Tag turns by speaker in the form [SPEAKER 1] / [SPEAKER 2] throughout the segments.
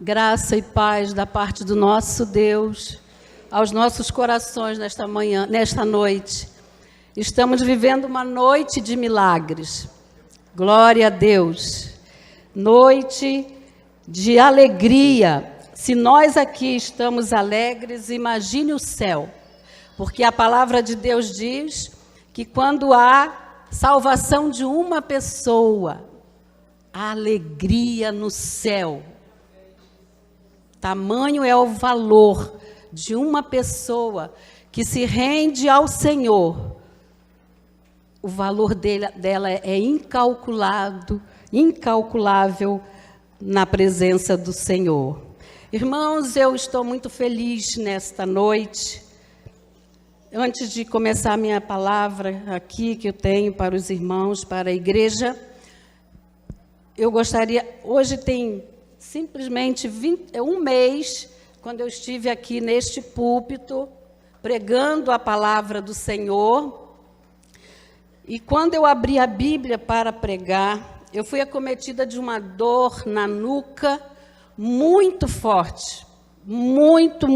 [SPEAKER 1] Graça e paz da parte do nosso Deus aos nossos corações nesta manhã, nesta noite. Estamos vivendo uma noite de milagres. Glória a Deus. Noite de alegria. Se nós aqui estamos alegres, imagine o céu. Porque a palavra de Deus diz que quando há salvação de uma pessoa, há alegria no céu. Tamanho é o valor de uma pessoa que se rende ao Senhor. O valor dela é incalculável na presença do Senhor. Irmãos, eu estou muito feliz nesta noite. Antes de começar a minha palavra aqui, que eu tenho para os irmãos, para a igreja, eu gostaria... Hoje tem simplesmente um mês, quando eu estive aqui neste púlpito, pregando a palavra do Senhor. E quando eu abri a Bíblia para pregar, eu fui acometida de uma dor na nuca muito forte. Muito.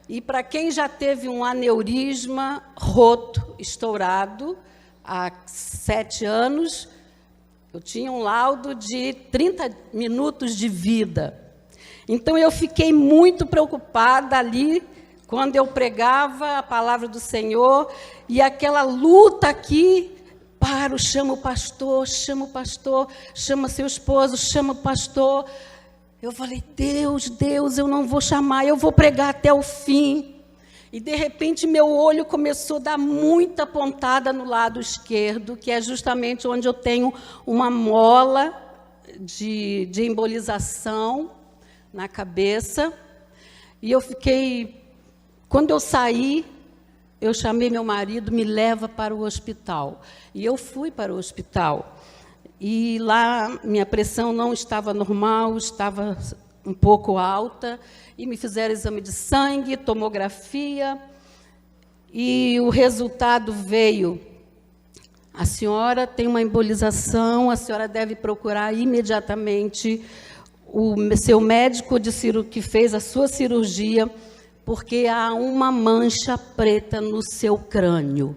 [SPEAKER 1] E para quem já teve um aneurisma roto, estourado, há 7 anos, eu tinha um laudo de 30 minutos de vida. Então, eu fiquei muito preocupada ali, quando eu pregava a palavra do Senhor, e aquela luta aqui, chama o pastor, chama seu esposo, chama o pastor. Eu falei, Deus, eu não vou chamar, eu vou pregar até o fim. E, de repente, meu olho começou a dar muita pontada no lado esquerdo, que é justamente onde eu tenho uma mola de embolização na cabeça. E eu fiquei... Quando eu saí, eu chamei meu marido, me leva para o hospital. E eu fui para o hospital. E lá, minha pressão não estava normal, estava um pouco alta, e me fizeram exame de sangue, tomografia, e o resultado veio: a senhora tem uma embolização, a senhora deve procurar imediatamente o seu médico que fez a sua cirurgia, porque há uma mancha preta no seu crânio.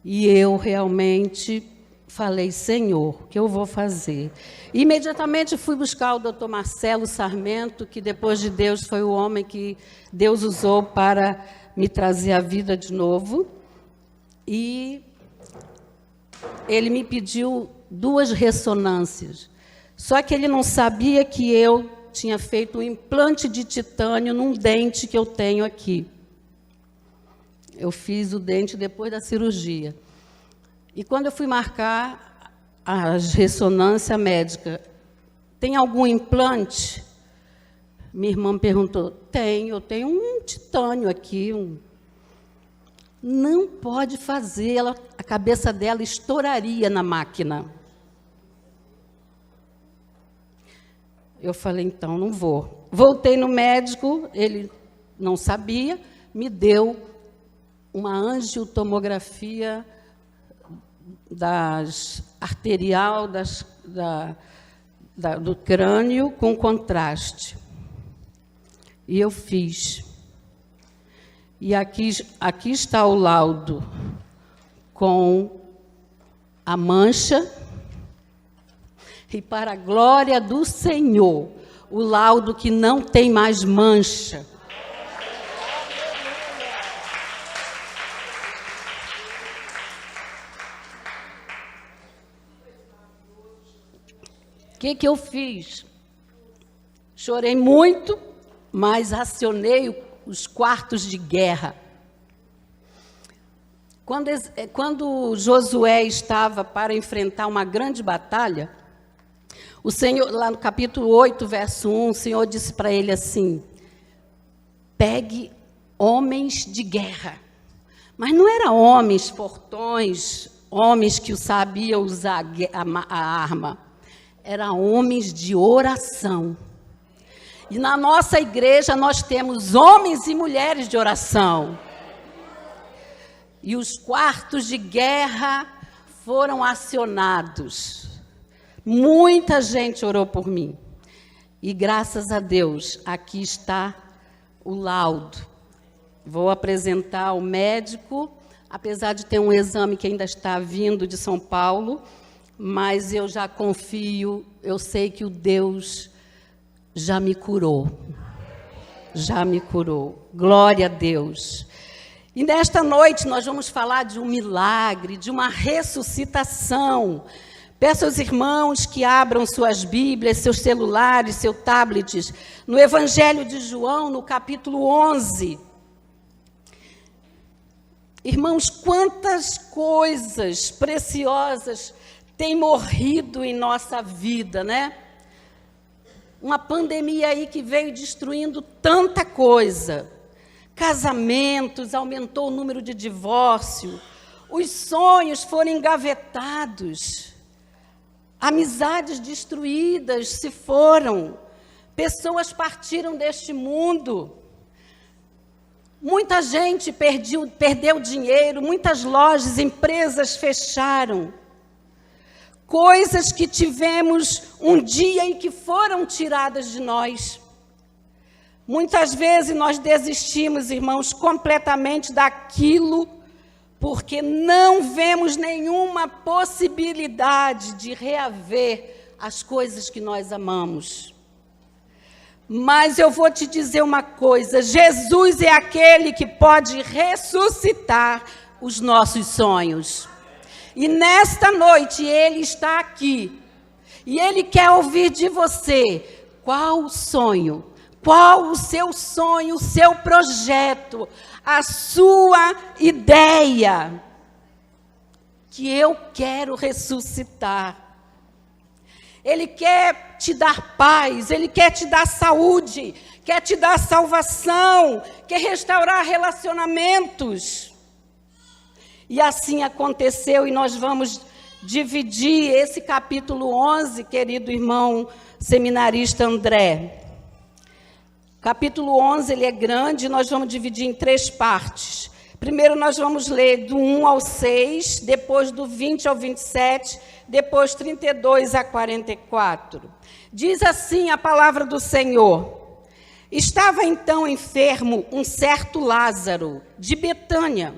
[SPEAKER 1] E eu realmente falei, Senhor, o que eu vou fazer? Imediatamente fui buscar o doutor Marcelo Sarmento, que depois de Deus foi o homem que Deus usou para me trazer a vida de novo. E ele me pediu 2 ressonâncias. Só que ele não sabia que eu tinha feito um implante de titânio num dente que eu tenho aqui. Eu fiz o dente depois da cirurgia. E quando eu fui marcar a ressonância médica, tem algum implante? Minha irmã perguntou, eu tenho um titânio aqui. Não pode fazer, a cabeça dela estouraria na máquina. Eu falei, então, não vou. Voltei no médico, ele não sabia, me deu uma angiotomografia arterial do crânio com contraste. E eu fiz. E aqui está o laudo com a mancha. E, para a glória do Senhor, o laudo que não tem mais mancha. O que eu fiz? Chorei muito, mas acionei os quartos de guerra. Quando Josué estava para enfrentar uma grande batalha, o Senhor, lá no capítulo 8, verso 1, o Senhor disse para ele assim, pegue homens de guerra. Mas não eram homens fortões, homens que sabiam usar a arma. Eram homens de oração. E na nossa igreja nós temos homens e mulheres de oração. E os quartos de guerra foram acionados. Muita gente orou por mim. E graças a Deus, aqui está o laudo. Vou apresentar o médico, apesar de ter um exame que ainda está vindo de São Paulo, mas eu já confio, eu sei que o Deus já me curou. Já me curou. Glória a Deus. E nesta noite nós vamos falar de um milagre, de uma ressuscitação. Peço aos irmãos que abram suas Bíblias, seus celulares, seus tablets, no Evangelho de João, no capítulo 11. Irmãos, quantas coisas preciosas têm morrido em nossa vida, né? Uma pandemia aí que veio destruindo tanta coisa. Casamentos, aumentou o número de divórcio, os sonhos foram engavetados, amizades destruídas se foram, pessoas partiram deste mundo, muita gente perdeu dinheiro, muitas lojas, empresas fecharam, coisas que tivemos um dia e que foram tiradas de nós. Muitas vezes nós desistimos, irmãos, completamente daquilo, porque não vemos nenhuma possibilidade de reaver as coisas que nós amamos. Mas eu vou te dizer uma coisa, Jesus é aquele que pode ressuscitar os nossos sonhos. E nesta noite Ele está aqui, e Ele quer ouvir de você qual o sonho, qual o seu sonho, o seu projeto, a sua ideia, que eu quero ressuscitar. Ele quer te dar paz, Ele quer te dar saúde, quer te dar salvação, quer restaurar relacionamentos. E assim aconteceu, e nós vamos dividir esse capítulo 11, querido irmão seminarista André. Capítulo 11, ele é grande, nós vamos dividir em 3 partes. Primeiro nós vamos ler do 1 ao 6, depois do 20 ao 27, depois 32 a 44. Diz assim a palavra do Senhor: Estava então enfermo um certo Lázaro, de Betânia,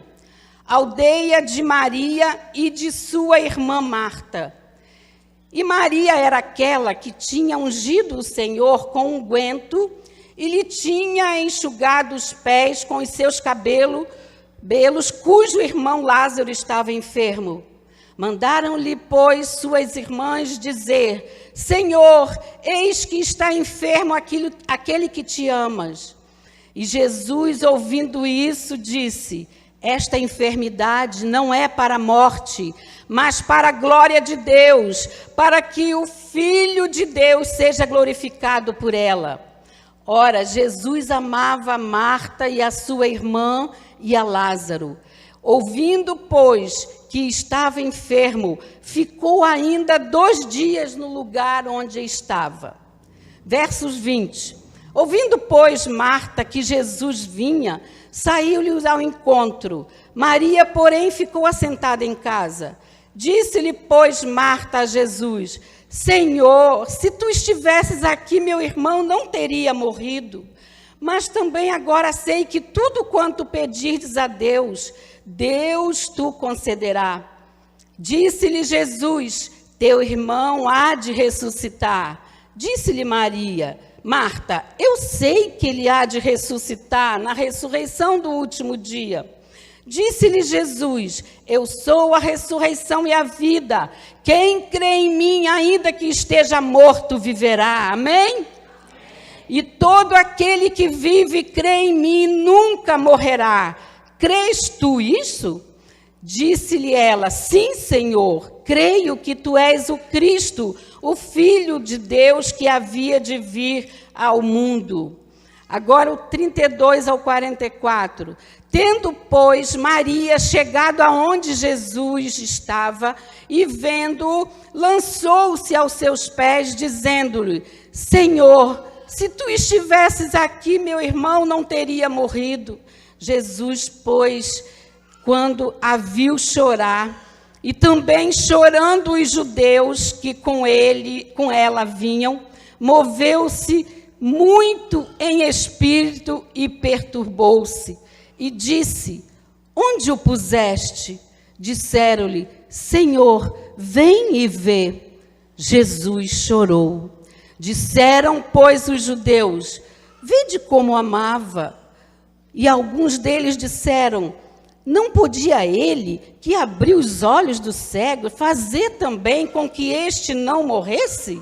[SPEAKER 1] aldeia de Maria e de sua irmã Marta. E Maria era aquela que tinha ungido o Senhor com unguento e lhe tinha enxugado os pés com os seus cabelos, cujo irmão Lázaro estava enfermo. Mandaram-lhe, pois, suas irmãs dizer: Senhor, eis que está enfermo aquele que te amas. E Jesus, ouvindo isso, disse: Esta enfermidade não é para a morte, mas para a glória de Deus, para que o Filho de Deus seja glorificado por ela. Ora, Jesus amava a Marta e a sua irmã e a Lázaro. Ouvindo, pois, que estava enfermo, ficou ainda 2 dias no lugar onde estava. Versos 20. Ouvindo, pois, Marta que Jesus vinha, saiu-lhe ao encontro. Maria, porém, ficou assentada em casa. Disse-lhe, pois, Marta a Jesus: Senhor, se tu estivesses aqui, meu irmão não teria morrido. Mas também agora sei que tudo quanto pedirdes a Deus, Deus tu concederá. Disse-lhe Jesus: Teu irmão há de ressuscitar. Disse-lhe Maria: Marta, eu sei que ele há de ressuscitar na ressurreição do último dia. Disse-lhe Jesus: Eu sou a ressurreição e a vida. Quem crê em mim, ainda que esteja morto, viverá. Amém? E todo aquele que vive e crê em mim nunca morrerá. Crês tu isso? Disse-lhe ela: Sim, Senhor, creio que tu és o Cristo, o Filho de Deus que havia de vir ao mundo. Agora o 32 ao 44. Tendo, pois, Maria chegado aonde Jesus estava e vendo-o, lançou-se aos seus pés, dizendo-lhe: Senhor, se tu estivesses aqui, meu irmão não teria morrido. Jesus, pois, quando a viu chorar, e também chorando os judeus que com ela vinham, moveu-se muito em espírito e perturbou-se, e disse: onde o puseste? Disseram-lhe: Senhor, vem e vê. Jesus chorou. Disseram, pois, os judeus: vede como amava. E alguns deles disseram: não podia ele, que abriu os olhos do cego, fazer também com que este não morresse?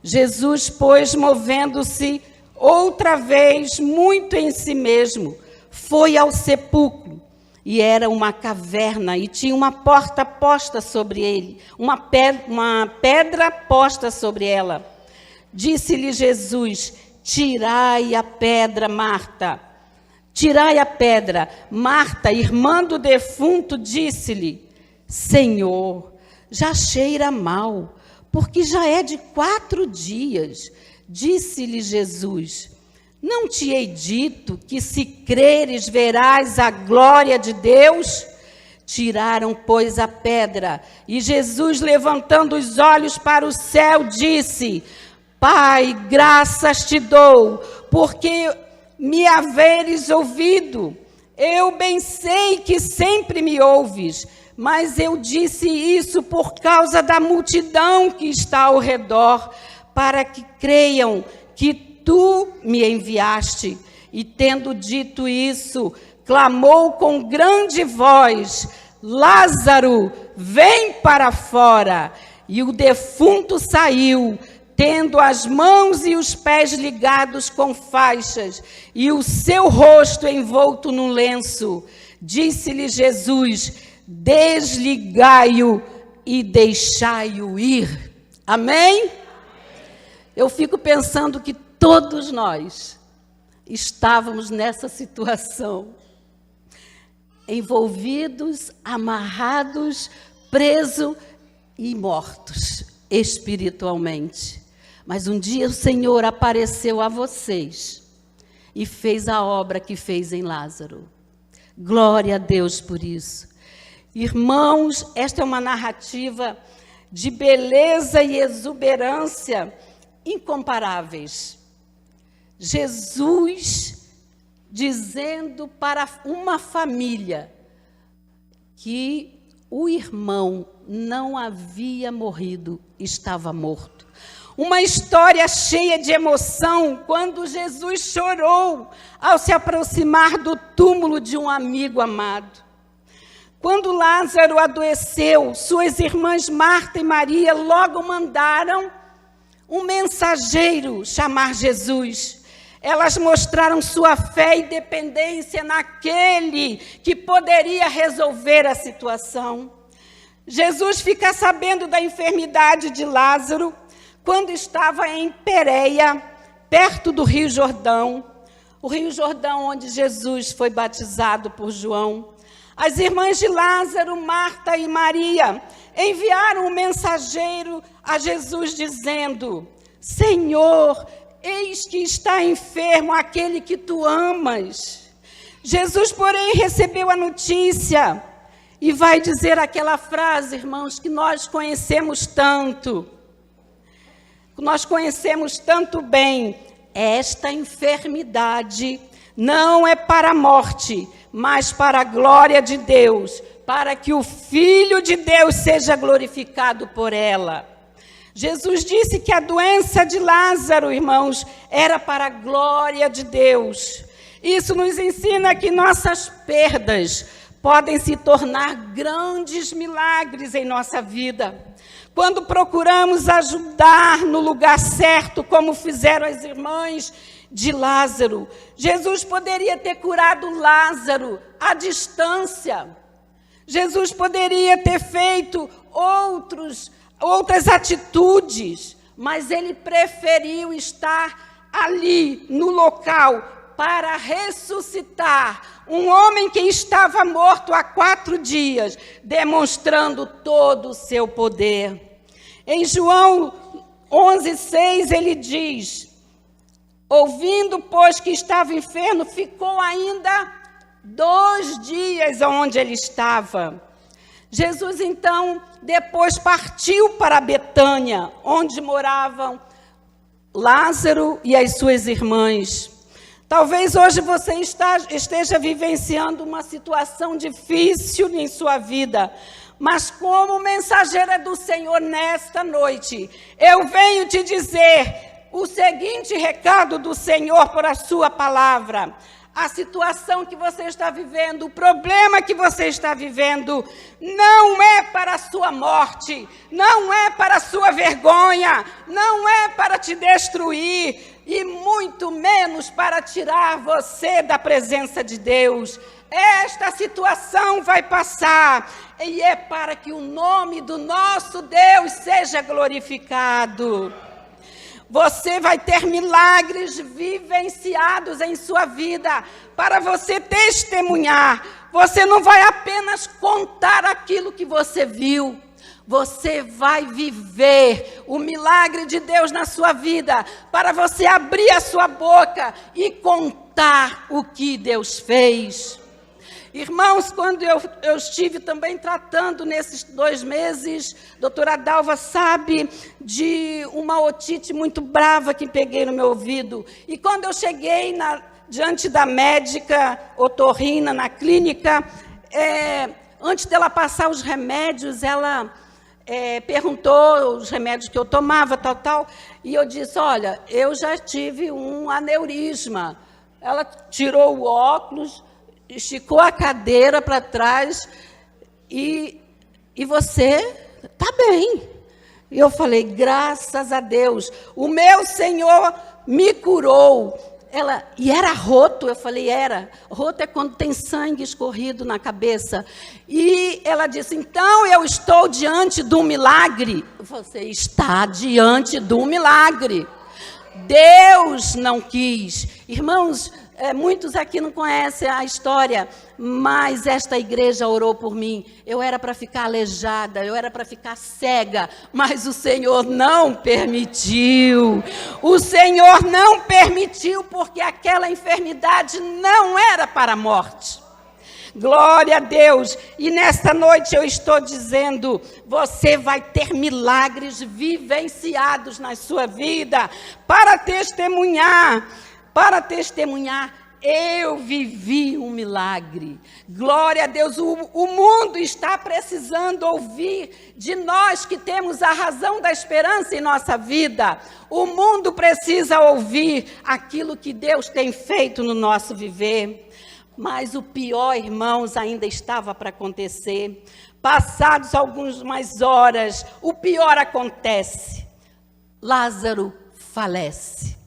[SPEAKER 1] Jesus, pois, movendo-se outra vez muito em si mesmo, foi ao sepulcro. E era uma caverna, e tinha uma porta posta sobre ele, uma pedra posta sobre ela. Disse-lhe Jesus: tirai a pedra, Marta. Tirai a pedra. Marta, irmã do defunto, disse-lhe: Senhor, já cheira mal, porque já é de 4 dias. Disse-lhe Jesus: não te hei dito que, se creres, verás a glória de Deus? Tiraram, pois, a pedra. E Jesus, levantando os olhos para o céu, disse: Pai, graças te dou, porque me haveres ouvido. Eu bem sei que sempre me ouves, mas eu disse isso por causa da multidão que está ao redor, para que creiam que tu me enviaste. E tendo dito isso, clamou com grande voz: Lázaro, vem para fora. E o defunto saiu, tendo as mãos e os pés ligados com faixas, e o seu rosto envolto num lenço. Disse-lhe Jesus: desligai-o e deixai-o ir. Amém? Eu fico pensando que todos nós estávamos nessa situação, envolvidos, amarrados, presos e mortos espiritualmente. Mas um dia o Senhor apareceu a vocês e fez a obra que fez em Lázaro. Glória a Deus por isso. Irmãos, esta é uma narrativa de beleza e exuberância incomparáveis. Jesus dizendo para uma família que o irmão não havia morrido, estava morto. Uma história cheia de emoção quando Jesus chorou ao se aproximar do túmulo de um amigo amado. Quando Lázaro adoeceu, suas irmãs Marta e Maria logo mandaram um mensageiro chamar Jesus. Elas mostraram sua fé e dependência naquele que poderia resolver a situação. Jesus fica sabendo da enfermidade de Lázaro quando estava em Pérea, perto do Rio Jordão. O Rio Jordão onde Jesus foi batizado por João. As irmãs de Lázaro, Marta e Maria, enviaram um mensageiro a Jesus dizendo: Senhor, eis que está enfermo aquele que tu amas. Jesus, porém, recebeu a notícia e vai dizer aquela frase, irmãos, que nós conhecemos tanto. Nós conhecemos tanto bem. Esta enfermidade não é para a morte, mas para a glória de Deus, para que o Filho de Deus seja glorificado por ela. Jesus disse que a doença de Lázaro, irmãos, era para a glória de Deus. Isso nos ensina que nossas perdas podem se tornar grandes milagres em nossa vida. Quando procuramos ajudar no lugar certo, como fizeram as irmãs de Lázaro, Jesus poderia ter curado Lázaro à distância. Jesus poderia ter feito outras atitudes, mas ele preferiu estar ali no local para ressuscitar um homem que estava morto há 4 dias, demonstrando todo o seu poder. Em João 11:6 ele diz: ouvindo, pois, que estava enfermo, ficou ainda 2 dias onde ele estava. Jesus, então, depois partiu para Betânia, onde moravam Lázaro e as suas irmãs. Talvez hoje você esteja vivenciando uma situação difícil em sua vida, mas como mensageira do Senhor nesta noite, eu venho te dizer o seguinte recado do Senhor por a sua palavra. A situação que você está vivendo, o problema que você está vivendo, não é para a sua morte, não é para a sua vergonha, não é para te destruir, e muito menos para tirar você da presença de Deus. Esta situação vai passar, e é para que o nome do nosso Deus seja glorificado. Você vai ter milagres vivenciados em sua vida para você testemunhar. Você não vai apenas contar aquilo que você viu. Você vai viver o milagre de Deus na sua vida para você abrir a sua boca e contar o que Deus fez. Irmãos, quando eu estive também tratando nesses 2 meses, doutora Dalva sabe de uma otite muito brava que peguei no meu ouvido. E quando eu cheguei diante da médica otorrina na clínica, antes dela passar os remédios, ela perguntou os remédios que eu tomava, tal, e eu disse, olha, eu já tive um aneurisma. Ela tirou o óculos, esticou a cadeira para trás e você está bem. E eu falei, graças a Deus, o meu Senhor me curou. E era roto, eu falei, era. Roto é quando tem sangue escorrido na cabeça. E ela disse, então eu estou diante de um milagre. Você está diante de um milagre. Deus não quis. Irmãos, muitos aqui não conhecem a história, mas esta igreja orou por mim. Eu era para ficar aleijada, eu era para ficar cega, mas o Senhor não permitiu. O Senhor não permitiu, porque aquela enfermidade não era para a morte. Glória a Deus. E nesta noite eu estou dizendo, você vai ter milagres vivenciados na sua vida para testemunhar. Para testemunhar, eu vivi um milagre. Glória a Deus, o mundo está precisando ouvir de nós que temos a razão da esperança em nossa vida. O mundo precisa ouvir aquilo que Deus tem feito no nosso viver. Mas o pior, irmãos, ainda estava para acontecer. Passados algumas horas, o pior acontece. Lázaro falece.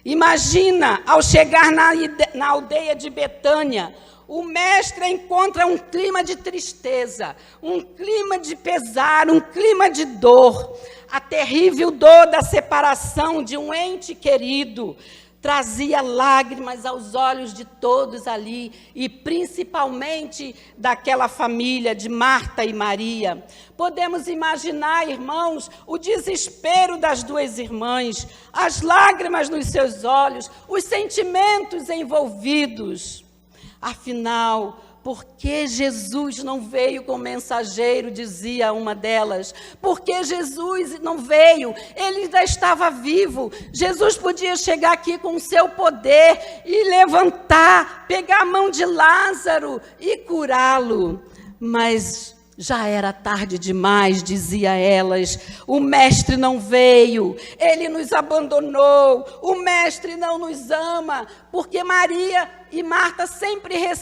[SPEAKER 1] Imagina, ao chegar na aldeia de Betânia, o mestre encontra um clima de tristeza, um clima de pesar, um clima de dor. A terrível dor da separação de um ente querido trazia lágrimas aos olhos de todos ali, e principalmente daquela família de Marta e Maria. Podemos imaginar, irmãos, o desespero das 2 irmãs, as lágrimas nos seus olhos, os sentimentos envolvidos. Afinal, por que Jesus não veio como mensageiro, dizia uma delas. Por que Jesus não veio? Ele ainda estava vivo. Jesus podia chegar aqui com o seu poder e levantar, pegar a mão de Lázaro e curá-lo. Mas já era tarde demais, dizia elas. O mestre não veio, ele nos abandonou, o mestre não nos ama, porque Maria e Marta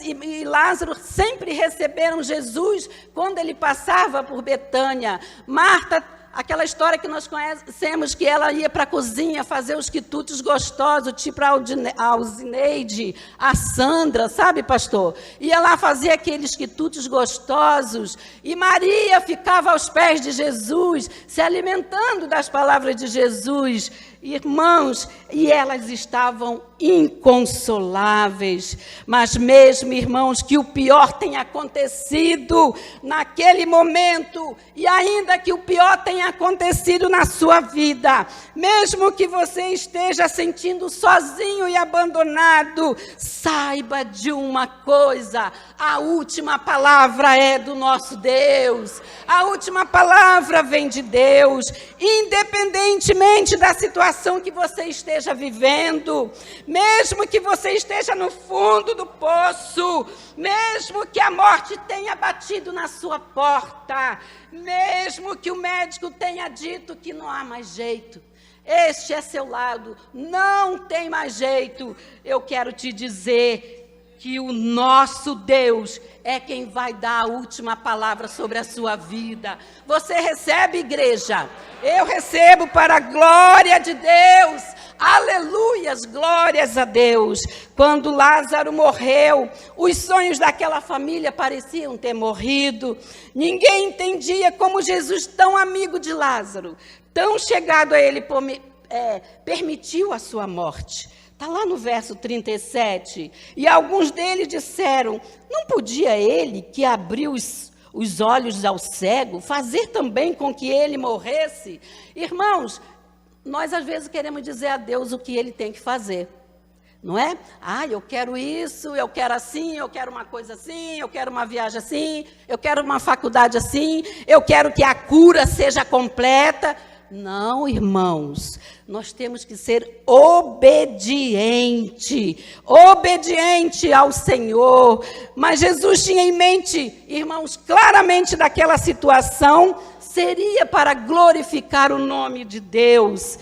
[SPEAKER 1] e Lázaro sempre receberam Jesus quando ele passava por Betânia. Marta, aquela história que nós conhecemos, que ela ia para a cozinha fazer os quitutes gostosos, tipo a Alzineide, a Sandra, sabe, pastor? Ia lá fazer aqueles quitutes gostosos, e Maria ficava aos pés de Jesus, se alimentando das palavras de Jesus. Irmãos, e elas estavam inconsoláveis. Mas mesmo, irmãos, que o pior tenha acontecido naquele momento, e ainda que o pior tenha acontecido na sua vida, mesmo que você esteja sentindo sozinho e abandonado, saiba de uma coisa: a última palavra é do nosso Deus. A última palavra vem de Deus, independentemente da situação que você esteja vivendo, mesmo que você esteja no fundo do poço, mesmo que a morte tenha batido na sua porta, mesmo que o médico tenha dito que não há mais jeito, este é seu lado, não tem mais jeito, eu quero te dizer que o nosso Deus é quem vai dar a última palavra sobre a sua vida. Você recebe, igreja? Eu recebo, para a glória de Deus. Aleluias, glórias a Deus. Quando Lázaro morreu, os sonhos daquela família pareciam ter morrido. Ninguém entendia como Jesus, tão amigo de Lázaro, tão chegado a ele, permitiu a sua morte. Está lá no verso 37. E alguns deles disseram: não podia ele, que abriu os olhos ao cego, fazer também com que ele morresse? Irmãos, nós às vezes queremos dizer a Deus o que ele tem que fazer, não é? Eu quero isso, eu quero assim, eu quero uma coisa assim, eu quero uma viagem assim, eu quero uma faculdade assim, eu quero que a cura seja completa. Não, irmãos, nós temos que ser obediente ao Senhor. Mas Jesus tinha em mente, irmãos, claramente daquela situação, seria para glorificar o nome de Deus.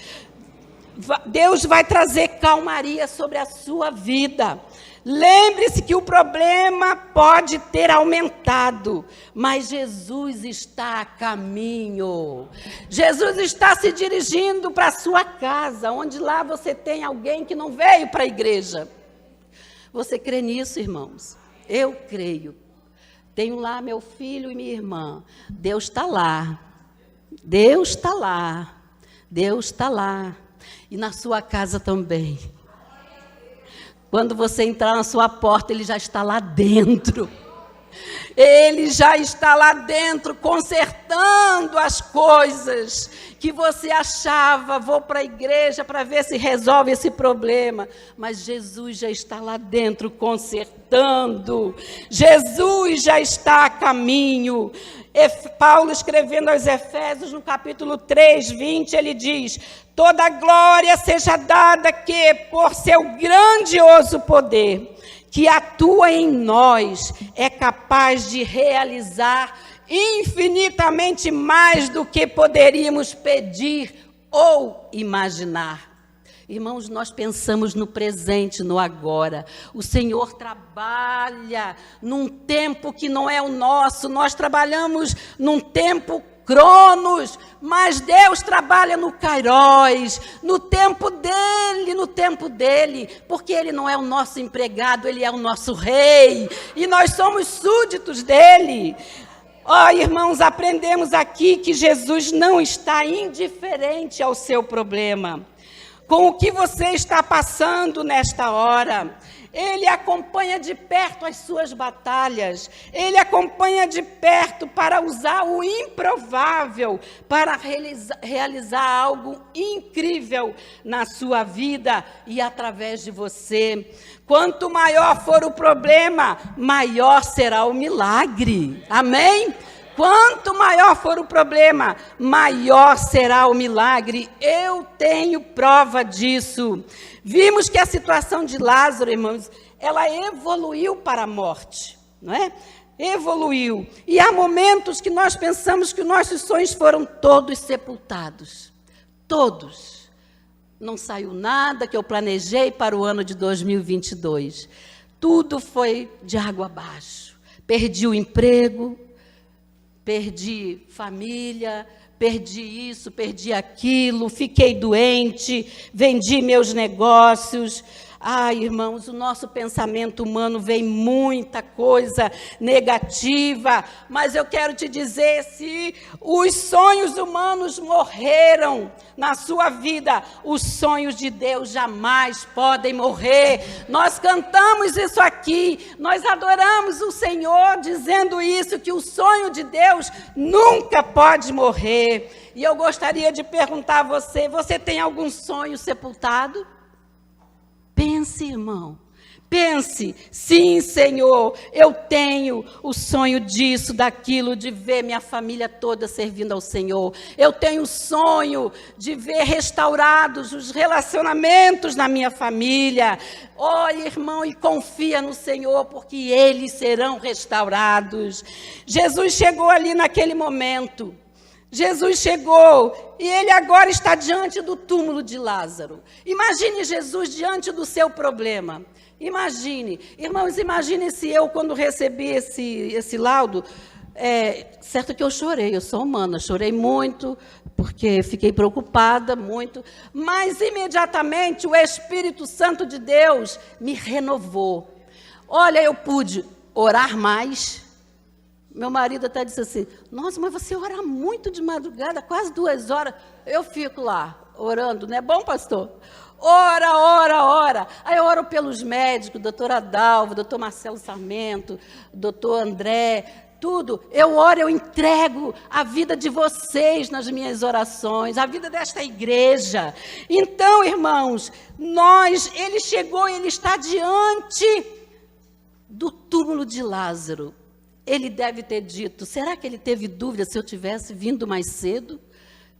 [SPEAKER 1] Deus vai trazer calmaria sobre a sua vida. Lembre-se que o problema pode ter aumentado, mas Jesus está a caminho. Jesus está se dirigindo para a sua casa, onde lá você tem alguém que não veio para a igreja. Você crê nisso, irmãos? Eu creio. Tenho lá meu filho e minha irmã. Deus está lá. Deus está lá. Deus está lá. E na sua casa também. Quando você entrar na sua porta, Ele já está lá dentro. Ele já está lá dentro, consertando as coisas que você achava: vou para a igreja para ver se resolve esse problema. Mas Jesus já está lá dentro, consertando. Jesus já está a caminho. Paulo, escrevendo aos Efésios, no capítulo 3, 20, ele diz: toda glória seja dada que, por seu grandioso poder, que atua em nós, é capaz de realizar infinitamente mais do que poderíamos pedir ou imaginar. Irmãos, nós pensamos no presente, no agora. O Senhor trabalha num tempo que não é o nosso. Nós trabalhamos num tempo cronos, mas Deus trabalha no kairos, no tempo dele, porque Ele não é o nosso empregado, Ele é o nosso rei, e nós somos súditos dele. Irmãos, aprendemos aqui que Jesus não está indiferente ao seu problema, com o que você está passando nesta hora. Ele acompanha de perto as suas batalhas. Ele acompanha de perto para usar o improvável para realizar algo incrível na sua vida e através de você. Quanto maior for o problema, maior será o milagre. Amém? Quanto maior for o problema, maior será o milagre. Eu tenho prova disso. Vimos que a situação de Lázaro, irmãos, ela evoluiu para a morte, não é? Evoluiu. E há momentos que nós pensamos que nossos sonhos foram todos sepultados. Todos. Não saiu nada que eu planejei para o ano de 2022. Tudo foi de água abaixo. Perdi o emprego, perdi família, perdi isso, perdi aquilo, fiquei doente, vendi meus negócios. Irmãos, o nosso pensamento humano vem muita coisa negativa, mas eu quero te dizer, se os sonhos humanos morreram na sua vida, os sonhos de Deus jamais podem morrer. Nós cantamos isso aqui, nós adoramos o Senhor dizendo isso, que o sonho de Deus nunca pode morrer. E eu gostaria de perguntar a você, você tem algum sonho sepultado? Pense, irmão, pense, sim, Senhor, eu tenho o sonho disso, daquilo, de ver minha família toda servindo ao Senhor. Eu tenho o sonho de ver restaurados os relacionamentos na minha família. Olha, irmão, e confia no Senhor, porque eles serão restaurados. Jesus chegou ali naquele momento. Jesus chegou e ele agora está diante do túmulo de Lázaro. Imagine Jesus diante do seu problema. Imagine, irmãos, imagine se eu, quando recebi esse laudo, certo que eu chorei, eu sou humana, chorei muito, porque fiquei preocupada muito, mas imediatamente o Espírito Santo de Deus me renovou. Olha, eu pude orar mais. Meu marido até disse assim, nossa, mas você ora muito de madrugada, quase 2 horas. Eu fico lá, orando, não é bom, pastor? Ora. Aí eu oro pelos médicos, doutor Adalvo, doutor Marcelo Sarmento, doutor André, tudo. Eu oro, eu entrego a vida de vocês nas minhas orações, a vida desta igreja. Então, irmãos, ele chegou, ele está diante do túmulo de Lázaro. Ele deve ter dito, será que ele teve dúvida se eu tivesse vindo mais cedo?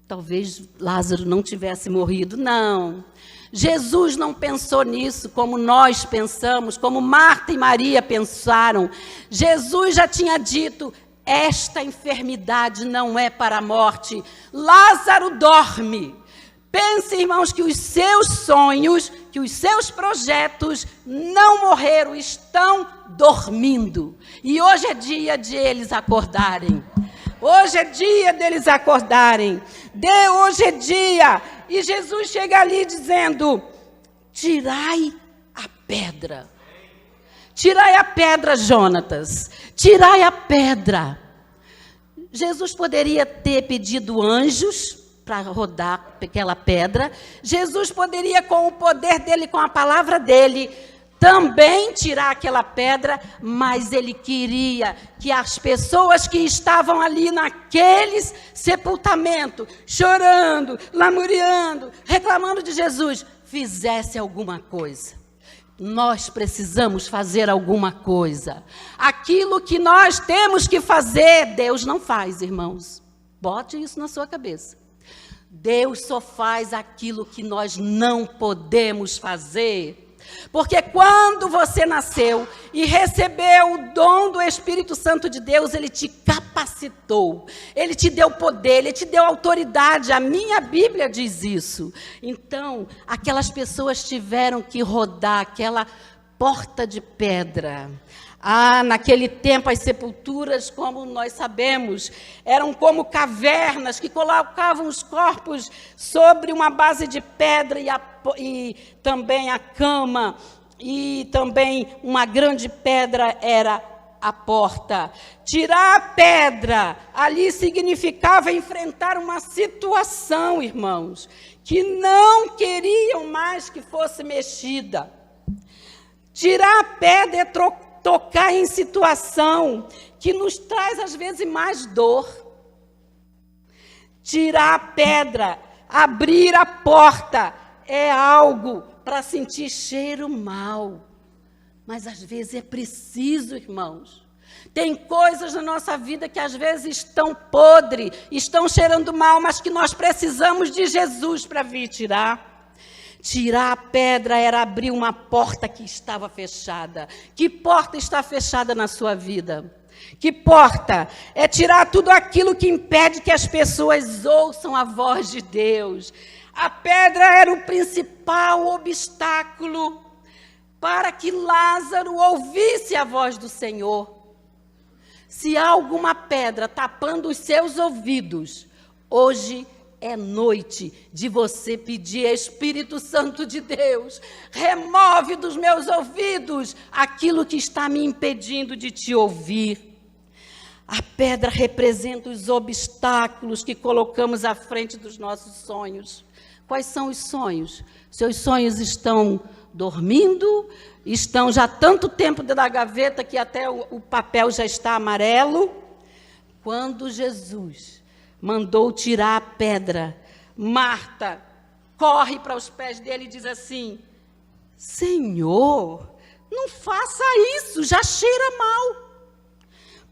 [SPEAKER 1] Talvez Lázaro não tivesse morrido. Não. Jesus não pensou nisso como nós pensamos, como Marta e Maria pensaram. Jesus já tinha dito, esta enfermidade não é para a morte. Lázaro dorme. Pense, irmãos, que os seus sonhos, que os seus projetos não morreram, estão dormindo. E hoje é dia de eles acordarem. Hoje é dia deles acordarem. Hoje é dia. E Jesus chega ali dizendo, tirai a pedra. Tirai a pedra, Jonatas. Tirai a pedra. Jesus poderia ter pedido anjos para rodar aquela pedra. Jesus poderia, com o poder dele, com a palavra dele, também tirar aquela pedra, mas ele queria que as pessoas que estavam ali naquele sepultamento, chorando, lamuriando, reclamando de Jesus, fizesse alguma coisa. Nós precisamos fazer alguma coisa. Aquilo que nós temos que fazer, Deus não faz, irmãos. Bote isso na sua cabeça. Deus só faz aquilo que nós não podemos fazer. Porque quando você nasceu e recebeu o dom do Espírito Santo de Deus, ele te capacitou, ele te deu poder, ele te deu autoridade. A minha Bíblia diz isso. Então, aquelas pessoas tiveram que rodar aquela porta de pedra. Naquele tempo as sepulturas, como nós sabemos, eram como cavernas que colocavam os corpos sobre uma base de pedra e também a cama, e também uma grande pedra era a porta. Tirar a pedra ali significava enfrentar uma situação, irmãos, que não queriam mais que fosse mexida. Tirar a pedra é tocar em situação que nos traz, às vezes, mais dor. Tirar a pedra, abrir a porta, é algo para sentir cheiro mal. Mas, às vezes, é preciso, irmãos. Tem coisas na nossa vida que, às vezes, estão podres, estão cheirando mal, mas que nós precisamos de Jesus para vir tirar. Tirar a pedra era abrir uma porta que estava fechada. Que porta está fechada na sua vida? Que porta? É tirar tudo aquilo que impede que as pessoas ouçam a voz de Deus. A pedra era o principal obstáculo para que Lázaro ouvisse a voz do Senhor. Se há alguma pedra tapando os seus ouvidos, hoje é noite de você pedir, Espírito Santo de Deus, remove dos meus ouvidos aquilo que está me impedindo de te ouvir. A pedra representa os obstáculos que colocamos à frente dos nossos sonhos. Quais são os sonhos? Seus sonhos estão dormindo, estão já há tanto tempo dentro da gaveta que até o papel já está amarelo. Quando Jesus mandou tirar a pedra, Marta corre para os pés dele e diz assim: Senhor, não faça isso, já cheira mal,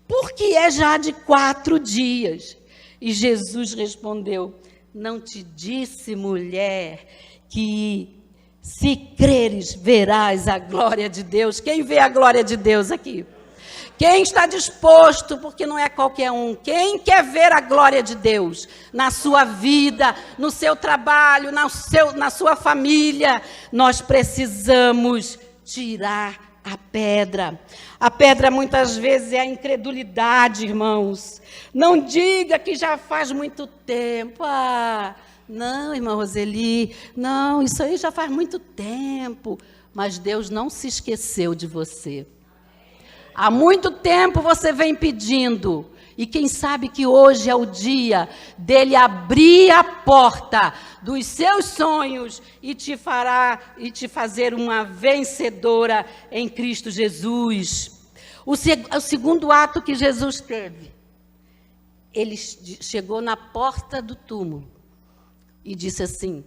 [SPEAKER 1] porque é já de 4 dias. E Jesus respondeu: não te disse, mulher, que se creres, verás a glória de Deus? Quem vê a glória de Deus aqui? Quem está disposto, porque não é qualquer um, quem quer ver a glória de Deus na sua vida, no seu trabalho, na sua família? Nós precisamos tirar a pedra. A pedra muitas vezes é a incredulidade, irmãos. Não diga que já faz muito tempo. Não, irmã Roseli, não, isso aí já faz muito tempo. Mas Deus não se esqueceu de você. Há muito tempo você vem pedindo, e quem sabe que hoje é o dia dele abrir a porta dos seus sonhos e te fazer uma vencedora em Cristo Jesus. O segundo ato que Jesus teve, ele chegou na porta do túmulo e disse assim: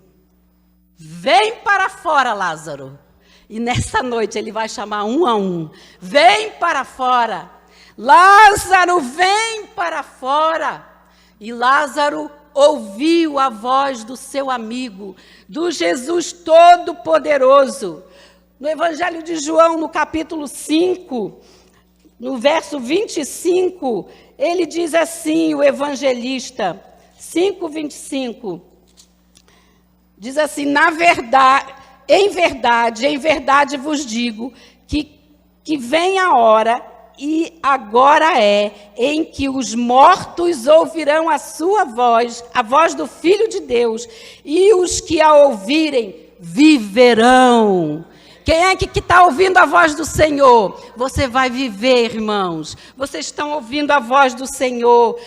[SPEAKER 1] vem para fora, Lázaro. E nessa noite ele vai chamar um a um. Vem para fora. Lázaro, vem para fora. E Lázaro ouviu a voz do seu amigo, do Jesus Todo-Poderoso. No Evangelho de João, no capítulo 5, no verso 25, ele diz assim, o evangelista, 5:25, diz assim: em verdade vos digo que vem a hora, e agora é, em que os mortos ouvirão a sua voz, a voz do Filho de Deus, e os que a ouvirem viverão. Quem é que está ouvindo a voz do Senhor? Você vai viver, irmãos. Vocês estão ouvindo a voz do Senhor.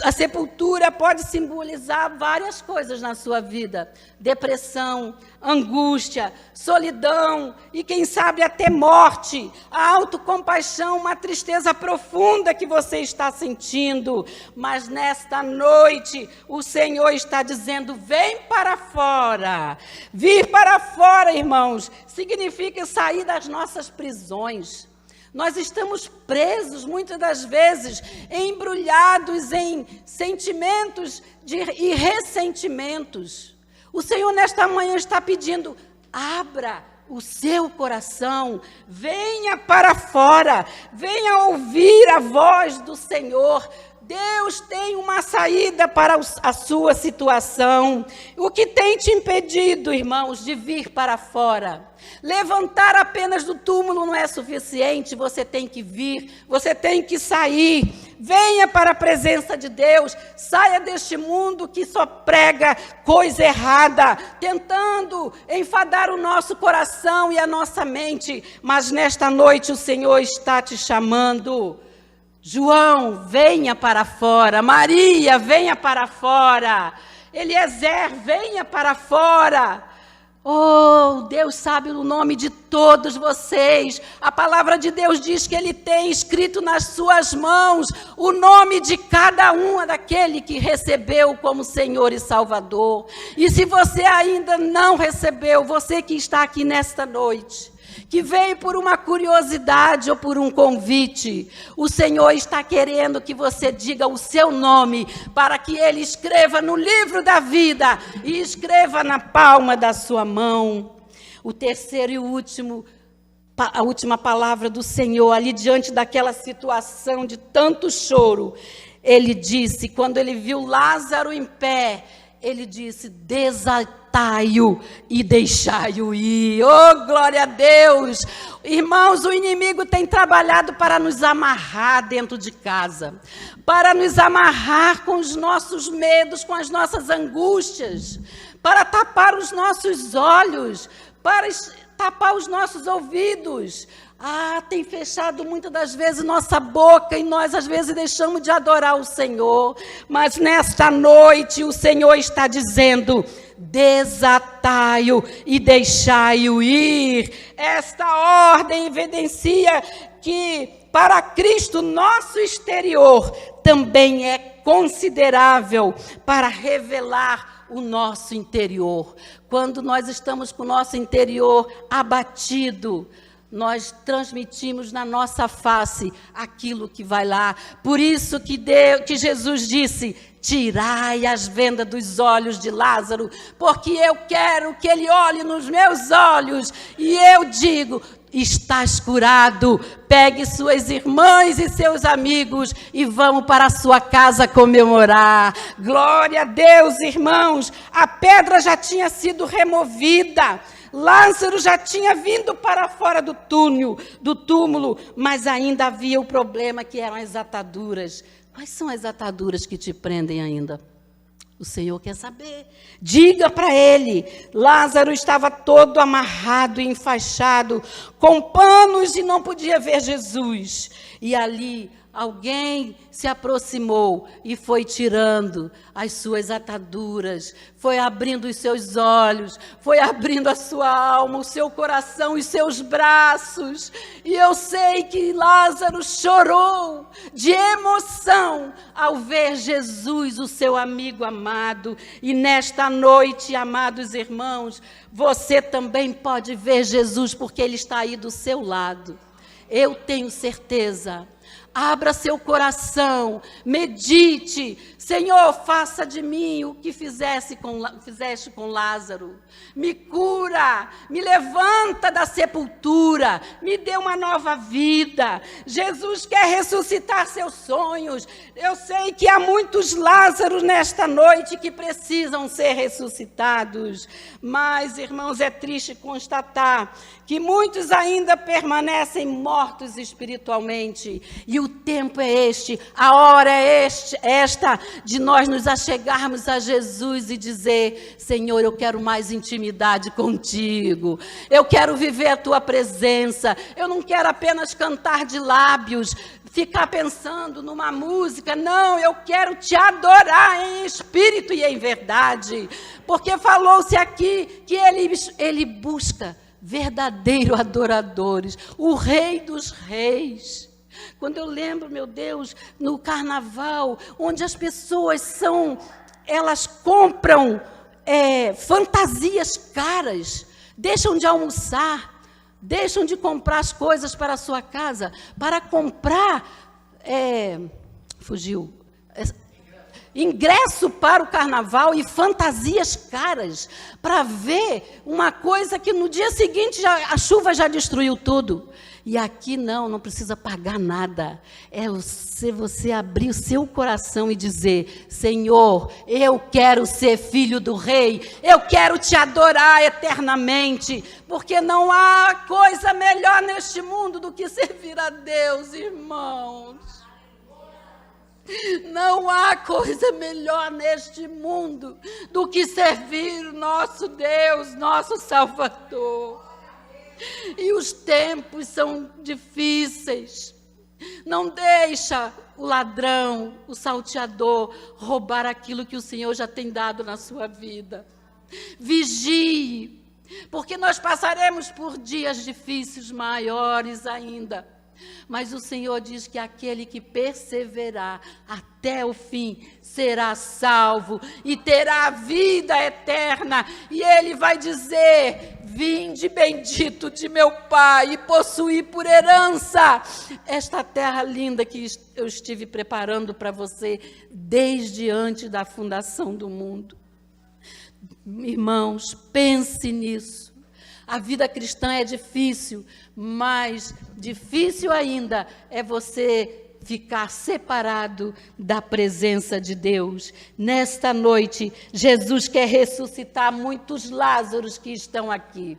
[SPEAKER 1] A sepultura pode simbolizar várias coisas na sua vida: depressão, angústia, solidão e, quem sabe, até morte. A autocompaixão, uma tristeza profunda que você está sentindo. Mas nesta noite, o Senhor está dizendo: vem para fora. Vir para fora, irmãos, significa sair das nossas prisões. Nós estamos presos, muitas das vezes, embrulhados em sentimentos e ressentimentos. O Senhor, nesta manhã, está pedindo: abra o seu coração, venha para fora, venha ouvir a voz do Senhor. Deus tem uma saída para a sua situação. O que tem te impedido, irmãos, de vir para fora? Levantar apenas do túmulo não é suficiente, você tem que vir, você tem que sair. Venha para a presença de Deus, saia deste mundo que só prega coisa errada, tentando enfadar o nosso coração e a nossa mente. Mas nesta noite o Senhor está te chamando. João, venha para fora. Maria, venha para fora. Eliezer, venha para fora. Oh, Deus sabe o nome de todos vocês. A palavra de Deus diz que Ele tem escrito nas suas mãos o nome de cada um daquele que recebeu como Senhor e Salvador. E se você ainda não recebeu, você que está aqui nesta noite, que veio por uma curiosidade ou por um convite, o Senhor está querendo que você diga o seu nome, para que Ele escreva no livro da vida e escreva na palma da sua mão. O terceiro e a última palavra do Senhor, ali diante daquela situação de tanto choro, Ele disse, quando Ele viu Lázaro em pé, Ele disse: desatai desatai-o e deixai-o ir. Oh, glória a Deus! Irmãos, o inimigo tem trabalhado para nos amarrar dentro de casa, para nos amarrar com os nossos medos, com as nossas angústias, para tapar os nossos olhos, para tapar os nossos ouvidos. Tem fechado muitas das vezes nossa boca e nós às vezes deixamos de adorar o Senhor. Mas nesta noite o Senhor está dizendo: desatai-o e deixai-o ir. Esta ordem evidencia que para Cristo nosso exterior também é considerável para revelar o nosso interior. Quando nós estamos com o nosso interior abatido, nós transmitimos na nossa face aquilo que vai lá. Por isso que Jesus disse: tirai as vendas dos olhos de Lázaro, porque eu quero que ele olhe nos meus olhos. E eu digo: estás curado, pegue suas irmãs e seus amigos e vamos para a sua casa comemorar. Glória a Deus, irmãos. A pedra já tinha sido removida, Lázaro já tinha vindo para fora do túmulo, mas ainda havia o problema, que eram as ataduras. Quais são as ataduras que te prendem ainda? O Senhor quer saber. Diga para ele. Lázaro estava todo amarrado e enfaixado, com panos, e não podia ver Jesus. E ali alguém se aproximou e foi tirando as suas ataduras, foi abrindo os seus olhos, foi abrindo a sua alma, o seu coração, os seus braços. E eu sei que Lázaro chorou de emoção ao ver Jesus, o seu amigo amado. E nesta noite, amados irmãos, você também pode ver Jesus, porque ele está aí do seu lado. Eu tenho certeza. Abra seu coração, medite. Senhor, faça de mim o que fizeste com Lázaro. Me cura, me levanta da sepultura, me dê uma nova vida. Jesus quer ressuscitar seus sonhos. Eu sei que há muitos Lázaros nesta noite que precisam ser ressuscitados. Mas, irmãos, é triste constatar que muitos ainda permanecem mortos espiritualmente. E o tempo é este, a hora é esta de nós nos achegarmos a Jesus e dizer: Senhor, eu quero mais intimidade contigo. Eu quero viver a tua presença. Eu não quero apenas cantar de lábios, ficar pensando numa música. Não, eu quero te adorar em espírito e em verdade. Porque falou-se aqui que ele busca verdadeiros adoradores, o Rei dos Reis. Quando eu lembro, meu Deus, no carnaval, onde as pessoas elas compram fantasias caras, deixam de almoçar, deixam de comprar as coisas para a sua casa, para comprar, ingresso para o carnaval e fantasias caras, para ver uma coisa que no dia seguinte a chuva já destruiu tudo. E aqui não precisa pagar nada. Se você abrir o seu coração e dizer: Senhor, eu quero ser filho do Rei, eu quero te adorar eternamente, porque não há coisa melhor neste mundo do que servir a Deus, irmãos. Não há coisa melhor neste mundo do que servir o nosso Deus, nosso Salvador. E os tempos são difíceis. Não deixa o ladrão, o salteador, roubar aquilo que o Senhor já tem dado na sua vida. Vigie, porque nós passaremos por dias difíceis, maiores ainda. Mas o Senhor diz que aquele que perseverar até o fim será salvo e terá a vida eterna. E Ele vai dizer: vinde bendito de meu Pai e possuí por herança esta terra linda que eu estive preparando para você desde antes da fundação do mundo. Irmãos, pense nisso. A vida cristã é difícil, mas difícil ainda é você ficar separado da presença de Deus. Nesta noite, Jesus quer ressuscitar muitos Lázaros que estão aqui.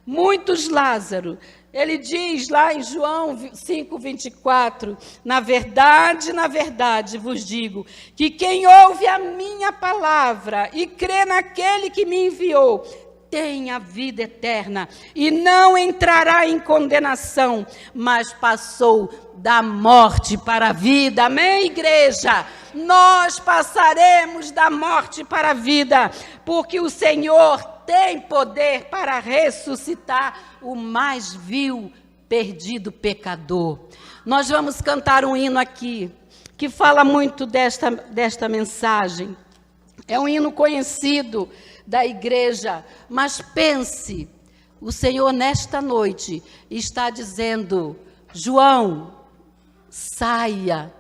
[SPEAKER 1] Muitos Lázaros. Ele diz lá em João 5:24, na verdade vos digo, que quem ouve a minha palavra e crê naquele que me enviou, tem a vida eterna e não entrará em condenação, mas passou da morte para a vida. Amém, igreja? Nós passaremos da morte para a vida, porque o Senhor tem poder para ressuscitar o mais vil, perdido pecador. Nós vamos cantar um hino aqui, que fala muito desta mensagem. É um hino conhecido da igreja, mas pense, o Senhor nesta noite está dizendo: João, saia.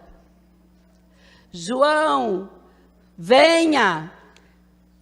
[SPEAKER 1] João, venha.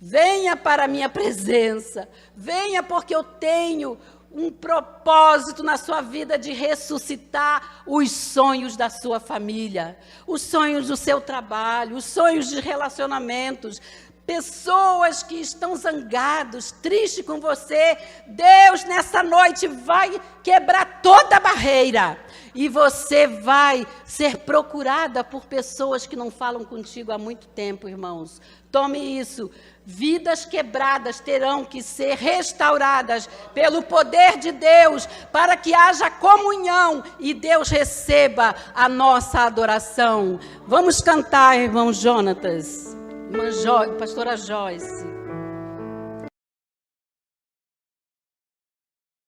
[SPEAKER 1] Venha para a minha presença. Venha, porque eu tenho um propósito na sua vida de ressuscitar os sonhos da sua família, os sonhos do seu trabalho, os sonhos de relacionamentos. Pessoas que estão zangados, tristes com você, Deus nessa noite vai quebrar toda a barreira e você vai ser procurada por pessoas que não falam contigo há muito tempo, irmãos. Tome isso. Vidas quebradas terão que ser restauradas pelo poder de Deus, para que haja comunhão e Deus receba a nossa adoração. Vamos cantar, irmão Jonatas. Pastora Joyce.